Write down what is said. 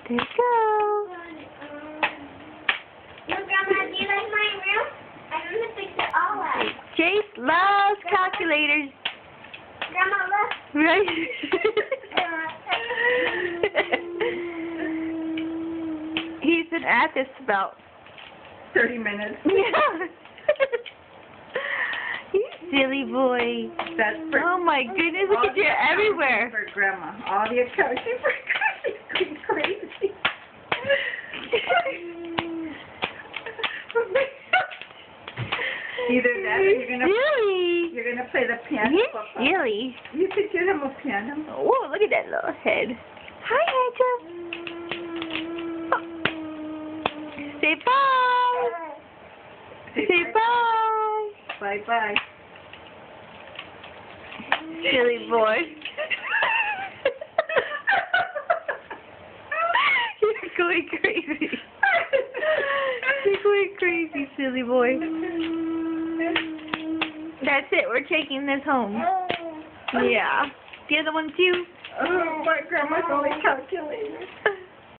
There you go. Look, Grandma, do you like my room? I'm going to fix it all up. Chase loves calculators. Grandma, look. Right? He's been at this about 30 minutes. Yeah. You silly boy. That's for, Oh my goodness, look at you everywhere. For Grandma. All the accounts for Grandma. Crazy. Either that or you're gonna play the piano. He's Papa. silly. You could get him a piano. Oh, look at that little head. Hi, Angel. Say bye. Say bye. Bye bye. Silly boy. You're going crazy. You're going crazy, silly boy. That's it. We're taking this home. Yeah. The other one too. Oh, my grandma's only calculator.